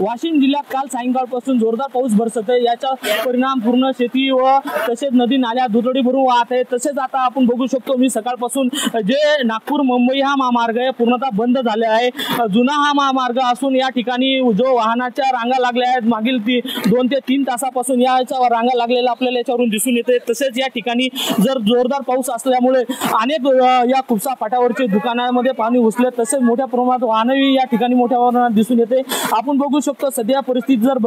वाशिम जिल्ह्यात काल सायंकाळपासून जोरदार पाऊस बरसत आहे। याचा परिणाम पूर्ण शेती व तसेच नदी नाल्या दुथडी भरून वाहत आहे। तसेच आता आपण बघू शकतो मी सकाळपासून जे नागपूर मुंबई हा महामार्ग आहे पूर्णतः बंद झाले आहे। जुना हा महामार्ग असून या ठिकाणी जो वाहनाच्या रांगा लागल्या आहेत मागील 2 ते 3 तासापासून याच्या रांगा लागलेल्या आपल्याला याच्यावरून दिसून येते। तसेच या ठिकाणी जर जोरदार पाऊस असल्यामुळे अनेक या कुपसा फाट्यावरचे दुकानांमध्ये पाणी घुसले। तसेच मोठ्या प्रमाणात वाहनही या ठिकाणी मोठ्या प्रमाणात दिसून येते। आपण बघू शकतो सध्या परिस्थिती जर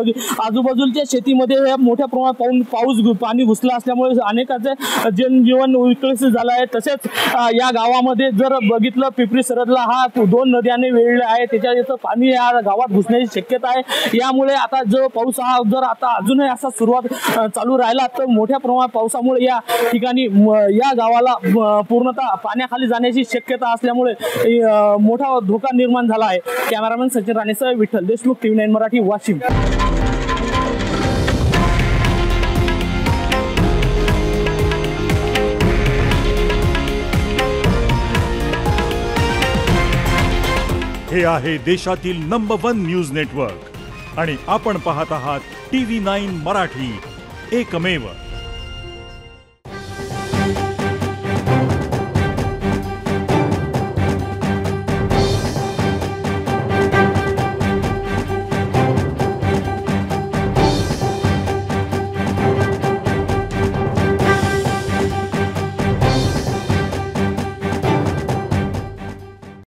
आजूबाजूच्या शेतीमध्ये मोठ्या प्रमाणात पाणी घुसलं असल्यामुळे अनेकांचे जनजीवन विस्कळीत झालं आहे। तसेच या गावामध्ये जर बघितलं पिपरी सरदला हा 2 नद्यांनी वेढले आहे, त्याच्या पाणी या गावात घुसण्याची शक्यता आहे। यामुळे आता जो पाऊस हा जर आता अजूनही असा सुरुवात चालू राहिला तर मोठ्या प्रमाणात पावसामुळे या ठिकाणी या गावाला पूर्णतः पाण्याखाली जाण्याची शक्यता असल्यामुळे मोठा धोका निर्माण झाला आहे। कॅमेरामॅन सचिन राणेसह विठ्ठल देशमुख, TV9 मराठी, वाशिम। हे आहे देशातील नंबर 1 न्यूज नेटवर्क आणि आपण पाहत आहात TV9 मराठी, एकमेव।